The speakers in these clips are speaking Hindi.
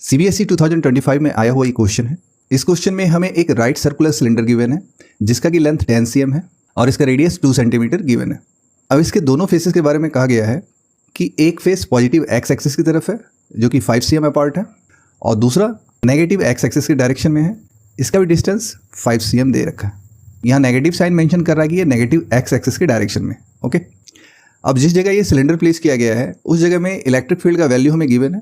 सीबीएसई 2025 में आया हुआ ये क्वेश्चन है। इस क्वेश्चन में हमें एक राइट सर्कुलर सिलेंडर गिवन है जिसका की लेंथ 10 cm है और इसका रेडियस 2 सेंटीमीटर गिवन है। अब इसके दोनों फेसेस के बारे में कहा गया है कि एक फेस पॉजिटिव एक्स एक्सिस की तरफ है जो कि 5 cm अपार्ट है और दूसरा नेगेटिव एक्स एक्सिस के डायरेक्शन में है, इसका भी डिस्टेंस 5 cm दे रखा है। यहाँ नेगेटिव साइन मेंशन कर रहा है कि ये नेगेटिव एक्स एक्सिस के डायरेक्शन में। ओके, अब जिस जगह ये सिलेंडर प्लेस किया गया है उस जगह में इलेक्ट्रिक फील्ड का वैल्यू हमें गिवन है।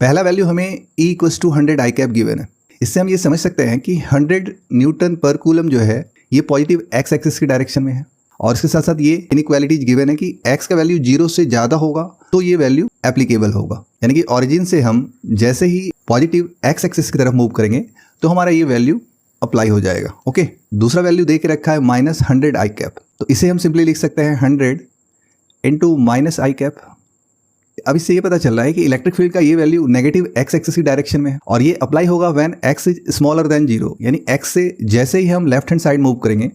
पहला वैल्यू हमें E = 100 I कैप गिवन है। इससे हम ये समझ सकते हैं कि 100 न्यूटन पर कूलम जो है ये पॉजिटिव एक्स एक्सिस की डायरेक्शन में है और इसके साथ साथ ये इनइक्वालिटीज गिवन है कि x का वैल्यू 0 से ज़्यादा होगा तो ये वैल्यू एप्लीकेबल होगा, यानी कि ओरिजिन से हम जैसे ही पॉजिटिव एक्स एक्सिस की तरफ मूव करेंगे तो हमारा ये वैल्यू अप्लाई हो जाएगा। ओके, दूसरा वैल्यू दे के रखा है -100 I कैप, तो इसे हम सिंपली लिख सकते हैं 100 × -I कैप। अब इससे ये पता चल रहा है कि इलेक्ट्रिक फील्ड का ये वैल्यू नेगेटिव एक्स एक्सिस की डायरेक्शन में है और ये अप्लाई होगा when x is smaller than 0, यानी x से जैसे ही हम लेफ्ट हैंड साइड मूव करेंगे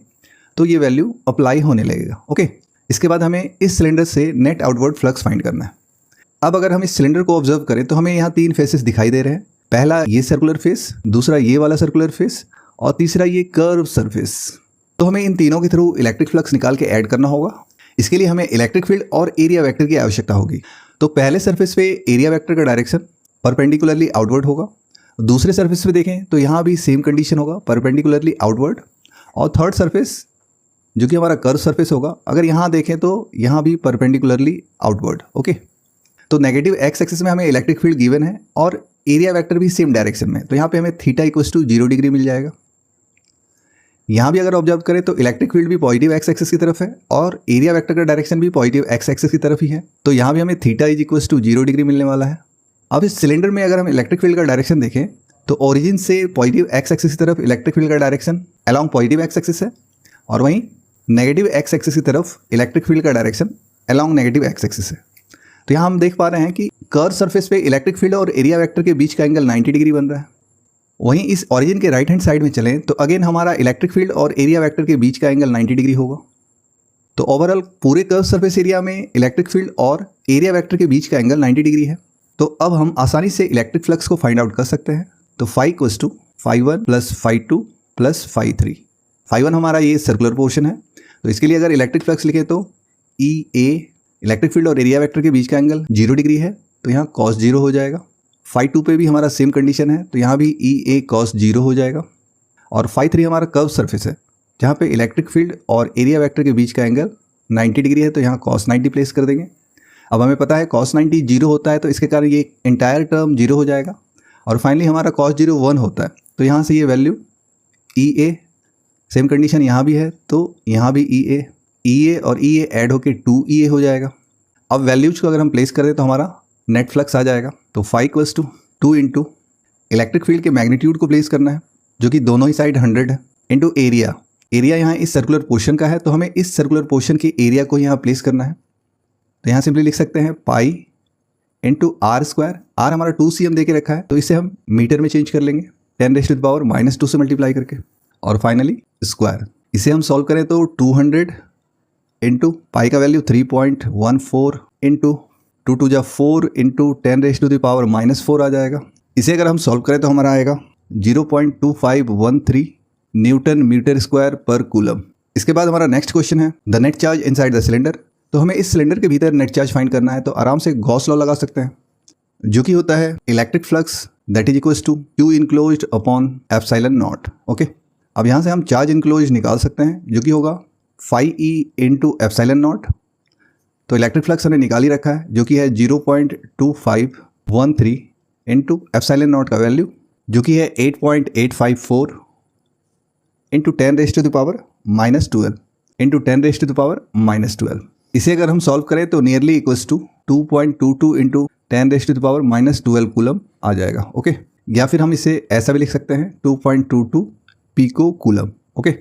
तो ये वैल्यू अप्लाई होने लगेगा। ओके, इसके बाद हमें इस सिलेंडर से नेट आउटवर्ड फ्लक्स फाइंड करना है। अब अगर हम इस सिलेंडर को ऑब्जर्व करें तो हमें यहाँ 3 फेसेस दिखाई दे रहे हैं। पहला ये सर्कुलर फेस, दूसरा ये वाला सर्कुलर फेस और तीसरा ये कर्व सरफेस। तो हमें इन तीनों के थ्रू इलेक्ट्रिक फ्लक्स निकाल के ऐड करना होगा। इसके लिए हमें इलेक्ट्रिक फील्ड और एरिया वेक्टर की आवश्यकता होगी। तो पहले सरफेस पे एरिया वेक्टर का डायरेक्शन परपेंडिकुलरली आउटवर्ड होगा, दूसरे सरफेस पे देखें तो यहाँ भी सेम कंडीशन होगा, परपेंडिकुलरली आउटवर्ड, और थर्ड सरफेस जो कि हमारा कर्व सरफेस होगा, अगर यहाँ देखें तो यहाँ भी परपेंडिकुलरली आउटवर्ड। ओके, तो नेगेटिव एक्स एक्सिस में हमें इलेक्ट्रिक फील्ड गिवन है और एरिया वेक्टर भी सेम डायरेक्शन में, तो यहाँ पे हमें θ = 0 डिग्री मिल जाएगा। यहाँ भी अगर ऑब्जर्व करें तो इलेक्ट्रिक फील्ड भी पॉजिटिव एक्स एक्सिस की तरफ है और एरिया वेक्टर का डायरेक्शन भी पॉजिटिव एक्स एक्सिस की तरफ ही है, तो यहाँ भी हमें θ = 0 डिग्री मिलने वाला है। अब इस सिलेंडर में अगर हम इलेक्ट्रिक फील्ड का डायरेक्शन देखें तो ओरिजिन से पॉजिटिव एक्स एक्सिस की तरफ इलेक्ट्रिक फील्ड का direction along positive x axis है और वहीं नेगेटिव एक्स एक्सिस की तरफ इलेक्ट्रिक फील्ड का direction along negative x axis है। तो यहाँ हम देख पा रहे हैं कि कर्व सरफेस पे इलेक्ट्रिक फील्ड और एरिया वेक्टर के बीच का एंगल 90 डिग्री बन रहा है। वहीं इस ओरिजिन के राइट हैंड साइड में चलें तो अगेन हमारा इलेक्ट्रिक फील्ड और एरिया वेक्टर के बीच का एंगल 90 डिग्री होगा। तो ओवरऑल पूरे कर्व सरफेस एरिया में इलेक्ट्रिक फील्ड और एरिया वेक्टर के बीच का एंगल 90 डिग्री है। तो अब हम आसानी से इलेक्ट्रिक फ्लक्स को फाइंड आउट कर सकते हैं। तो φ = φ1 + φ2 + φ3। φ1 हमारा ये सर्कुलर पोर्शन है, तो इसके लिए अगर इलेक्ट्रिक फ्लक्स लिखे तो EA इलेक्ट्रिक फील्ड और एरिया वेक्टर के बीच का एंगल 0 डिग्री है, तो यहाँ cos 0 हो जाएगा। φ2 पे भी हमारा सेम कंडीशन है, तो यहाँ भी EA cos 0 हो जाएगा। और φ3 हमारा कर्व सरफेस है जहाँ पे इलेक्ट्रिक फील्ड और एरिया वेक्टर के बीच का एंगल 90 डिग्री है, तो यहाँ cos 90 प्लेस कर देंगे। अब हमें पता है cos 90 0 होता है, तो इसके कारण ये इंटायर टर्म 0 हो जाएगा और फाइनली हमारा cos 0 1 होता है, तो यहाँ से ये वैल्यू EA सेम कंडीशन यहाँ भी है, तो यहाँ भी EA और EA ऐड होके 2EA हो जाएगा। अब वैल्यूज को अगर हम प्लेस कर दें तो हमारा नेट फ्लक्स आ जाएगा। तो φ = 2 × इलेक्ट्रिक फील्ड के मैग्नीट्यूड को प्लेस करना है जो कि दोनों ही साइड 100 है, इंटू एरिया। एरिया यहाँ इस सर्कुलर पोर्शन का है, तो हमें इस सर्कुलर पोर्शन के एरिया को यहाँ प्लेस करना है। तो यहाँ सिंपली लिख सकते हैं पाई × r²। r हमारा 2 cm दे के रखा है, तो इसे हम मीटर में चेंज कर लेंगे 10⁻⁻² से मल्टीप्लाई करके, और फाइनली स्क्वायर। इसे हम सॉल्व करें तो 200 × पाई का वैल्यू 3.14 × 2 × 4 × 10⁻⁻4 आ जाएगा। इसे अगर हम सॉल्व करें तो हमारा आएगा 0.2513 न्यूटन मीटर स्क्वायर पर कूलम। इसके बाद हमारा नेक्स्ट क्वेश्चन है the net charge inside the cylinder. तो हमें इस सिलेंडर के भीतर नेट चार्ज फाइंड करना है, तो आराम से गॉस लॉ लगा सकते हैं जो कि होता है electric flux that is equals to Q enclosed upon ε0। Okay, अब यहाँ से हम चार्ज इनक्लोज निकाल सकते हैं जो कि होगा φe × ε0। तो इलेक्ट्रिक फ्लक्स हमने निकाल ही रखा है जो कि है 0.2513 × ε0 का वैल्यू जो कि है 8.854 × 10⁻⁻12 × 10⁻⁻12। इसे अगर हम सॉल्व करें तो नियरली इक्वल्स टू 2.22 × 10⁻⁻12 कूलम आ जाएगा। ओके, या फिर हम इसे ऐसा भी लिख सकते हैं 2.22 पिको कूलम। ओके,